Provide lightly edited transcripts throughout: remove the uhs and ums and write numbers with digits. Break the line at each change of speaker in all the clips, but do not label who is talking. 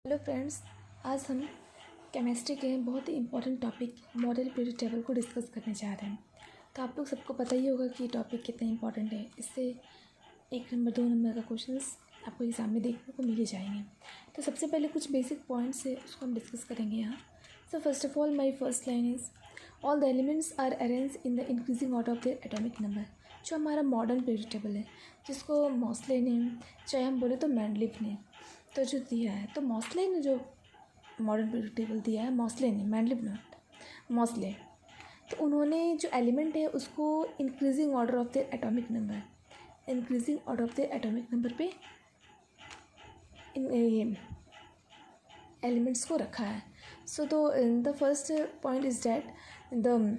Hello friends, आज हम chemistry के बहुत ही important topic model period table को डिस्कस करने जा रहे हैं। तो आप लोग सबको पता ही होगा कि ये टॉपिक कितना इम्पोर्टेंट है। इससे 1 नंबर 2 नंबर का क्वेश्चंस आपको एग्जाम में देखने को मिल ही जाएंगे। तो सबसे पहले कुछ बेसिक पॉइंट्स है, उसको हम डिस्कस करेंगे यहाँ। So first of all my first line is all the elements are arrange in the increasing order of their atomic number. जो हमारा मॉडर्न पीरियड टेबल है, जिसको मॉसले ने, चाहे हम बोले तो मैंडलिफ ने तो जो दिया है, तो मॉसले ने जो मॉडर्न पीरियड टेबल दिया है, मॉसले ने, मैंडलिफ नॉट, मॉसले, तो उन्होंने जो एलिमेंट है उसको increasing order of their atomic number, increasing order of their atomic number पे ये एलिमेंट्स को रखा है। सो तो the first point is that the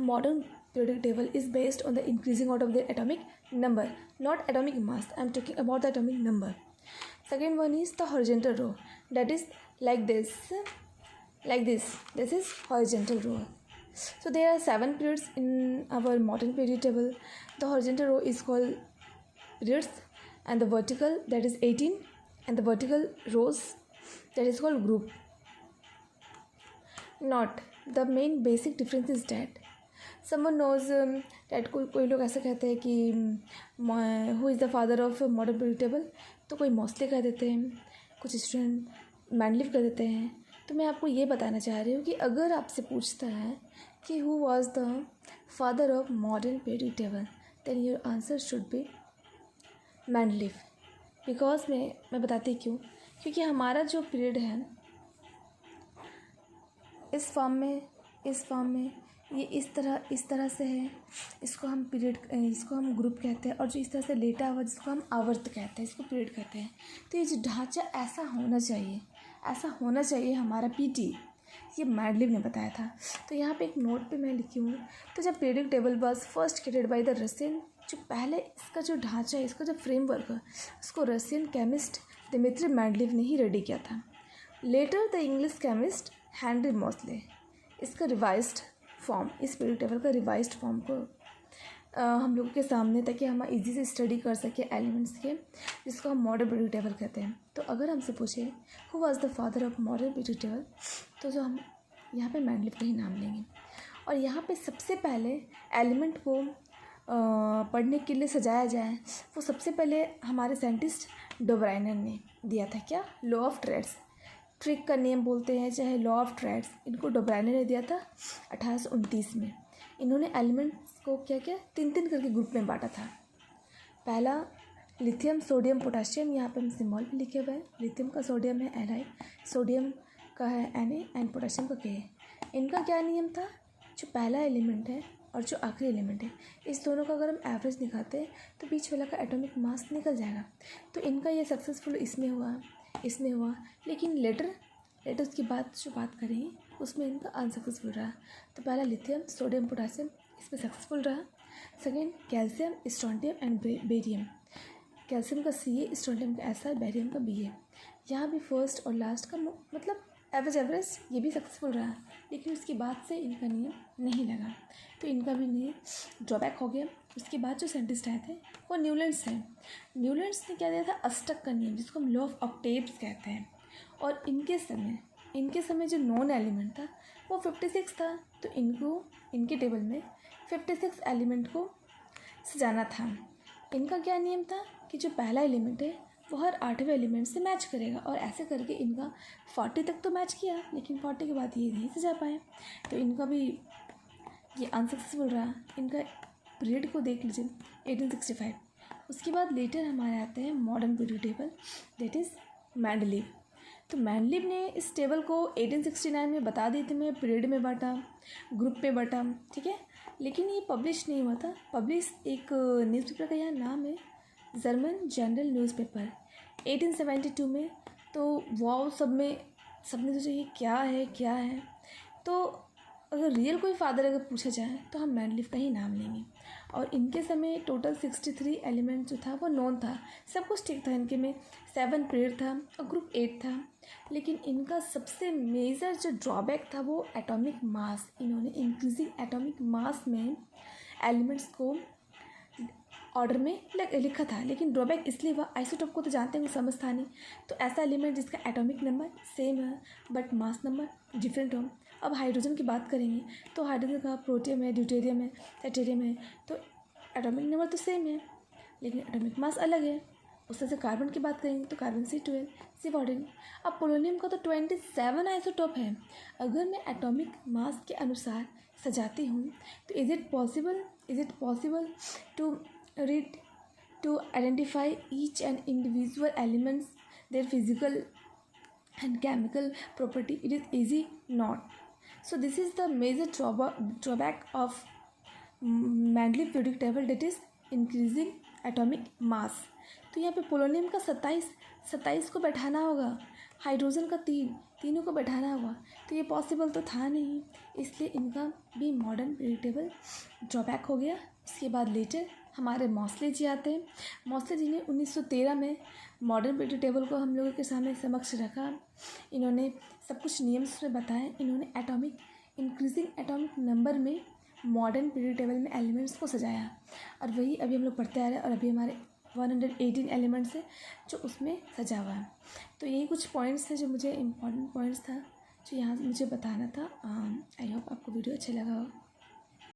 modern periodic table is based on the increasing order of the atomic number, not atomic mass. I am talking about the atomic number. Second one is the horizontal row, that is like this. This is horizontal row. So there are 7 periods in our modern period table. The horizontal row is called periods, and the vertical, that is 18, and the vertical rows, that is called group. Not the main basic difference is that someone knows that कोई लोग ऐसा कहते हैं कि who is the father of modern period table, तो कोई Mauchly कह देते हैं, कुछ स्टूडेंट मैंडलिफ कह देते हैं। तो मैं आपको ये बताना चाह रही हूँ कि अगर आपसे पूछता है कि who was the father of modern period table, then your answer should be Mendeleev. Because मैं बताती क्यों, क्योंकि हमारा जो पीरियड है इस फॉर्म में ये इस तरह से है। इसको हम पीरियड, इसको हम ग्रुप कहते हैं, और जो इस तरह से लेटा हुआ जिसको हम आवर्त कहते हैं, इसको पीरियड कहते हैं। तो ये जो ढांचा ऐसा होना चाहिए हमारा पीटी, ये मैंडलिफ ने बताया था। तो यहाँ पे एक नोट पे मैं लिखी हूँ, तो जब periodic table was first created by the Russian, जो पहले इसका जो ढांचा है, इसका जो फ्रेमवर्क है, उसको रशियन केमिस्ट दिमित्री मैंडलिफ ने ही रेडी किया था। Later the English chemist Henry Moseley इसका रिवाइज्ड फॉर्म, इस पीरियड टेबल का रिवाइज्ड फॉर्म को हम लोगों के सामने, ताकि हम इजी से स्टडी कर सकें एलिमेंट्स के, जिसको हम मॉडर्न पीरियड टेबल कहते हैं। तो अगर हमसे पूछे who was the father of modern period table, तो जो हम यहाँ पे मैंडलिफ का ही नाम लेंगे। और यहाँ पे सबसे पहले एलिमेंट को पढ़ने के लिए सजाया जाए, वो सबसे पहले हमारे साइंटिस्ट डोब्राइनर ने दिया था। क्या? लॉ ऑफ ट्रेड्स, ट्रिक का नियम बोलते हैं, चाहे लॉ ऑफ ट्रेड्स, इनको डोब्राइनर ने दिया था 1829 में। इन्होंने एलिमेंट्स को क्या 3 करके ग्रुप में बांटा था। पहला लिथियम, सोडियम, पोटाशियम, यहाँ पे हम सिंबल भी लिखे हुए हैं। लिथियम का सोडियम है Li, सोडियम का है Na, एंड पोटाशियम का Ka। इनका क्या नियम था? जो पहला एलिमेंट है और जो आखिरी एलिमेंट है, इस दोनों का अगर हम एवरेज निकालते हैं तो बीच वाला का एटॉमिक मास निकल जाएगा। तो इनका ये सक्सेसफुल इसमें हुआ, लेकिन लेटर उसकी जो बात करें उसमें इनका अनसक्सेसफुल रहा। तो पहला लिथियम, सोडियम, पोटासियम इसमें सक्सेसफुल रहा। Second calcium, strontium and barium, calcium का Ca, स्ट्रोंटियम का Sr, बेरियम का Ba। यहाँ भी फर्स्ट और लास्ट का मतलब एवरेज ये भी सक्सेसफुल रहा, लेकिन उसके बाद से इनका नियम नहीं लगा, तो इनका भी नियम ड्रॉबैक हो गया। उसके बाद जो साइंटिस्ट आए थे वो न्यूलैंड्स हैं। न्यूलैंड्स ने क्या दिया था? अष्टक का नियम, जिसको हम लॉ ऑफ ऑक्टेव्स कहते हैं। और इनके समय जो नॉन एलिमेंट था वो 56 था। तो इनके टेबल में 56 एलिमेंट को सजाना था। इनका क्या नियम था कि जो पहला एलिमेंट है वो हर 8वें एलिमेंट से मैच करेगा, और ऐसे करके इनका 40 तक तो मैच किया, लेकिन 40 के बाद ये नहीं सजा पाए, तो इनका भी ये अनसक्सेसफुल रहा। इनका पीरियड को देख लीजिए 1865। उसके बाद लेटर हमारे आते हैं modern period table, that is Mendeleev. तो मैंडलिफ ने इस टेबल को 1869 में बता दी थी, मैं पीरियड में बांटा, ग्रुप में बांटा, ठीक है, लेकिन ये पब्लिश नहीं हुआ था। पब्लिश एक न्यूज़पेपर का यहाँ नाम है जर्मन जनरल न्यूज़पेपर 1872 में। तो वो सबने सोचा ये क्या है। तो अगर रियल कोई फादर अगर पूछा जाए तो हम मैंडलिफ का ही नाम लेंगे। और इनके समय टोटल 63 एलिमेंट जो था वो नॉन था, सब कुछ ठीक था। इनके में 7 पीरियड था और ग्रुप 8 था, लेकिन इनका सबसे मेजर जो ड्रॉबैक था वो एटॉमिक मास। इन्होंने इंक्रीजिंग एटॉमिक मास में एलिमेंट्स को ऑर्डर में लिखा था, लेकिन ड्रॉबैक इसलिए हुआ, आइसोटोप को तो जानते हैं, समझ था नहीं। तो ऐसा एलिमेंट जिसका एटॉमिक नंबर सेम है बट मास नंबर डिफरेंट हो। अब हाइड्रोजन की बात करेंगे तो हाइड्रोजन का प्रोटियम है, ड्यूटेरियम है, ट्रिटियम है, तो एटॉमिक नंबर तो सेम है लेकिन एटॉमिक मास अलग है। उस तरह से कार्बन की बात करेंगे तो कार्बन C12 C14। अब पोलोनियम का तो 27 आइसोटोप है। अगर मैं एटॉमिक मास के अनुसार सजाती हूँ तो is it possible to read to identify each and individual elements their physical and chemical property? It is easy not. So this is the major drawback of Mendeleev periodic table, that is increasing atomic mass. तो यहाँ पे polonium का 27 को बैठाना होगा, hydrogen का तीनों को बैठाना होगा, तो ये पॉसिबल तो था नहीं, इसलिए इनका भी मॉडर्न पीरियड टेबल ड्रॉबैक हो गया। इसके बाद लेटर हमारे मॉसले जी आते हैं। मॉसले जी ने 1913 में मॉडर्न पीरियड टेबल को हम लोगों के सामने समक्ष रखा। इन्होंने सब कुछ नियम उसमें बताए। इन्होंने इंक्रीजिंग एटॉमिक नंबर में मॉडर्न पीरियड टेबल में एलिमेंट्स को सजाया, और वही अभी हम लोग पढ़ते आ रहे हैं, और अभी हमारे 118 एलिमेंट्स है जो उसमें सजा हुआ है। तो यही कुछ पॉइंट्स थे जो मुझे इम्पॉर्टेंट पॉइंट्स था जो यहाँ मुझे बताना था। आई होप आपको वीडियो अच्छा लगा हो।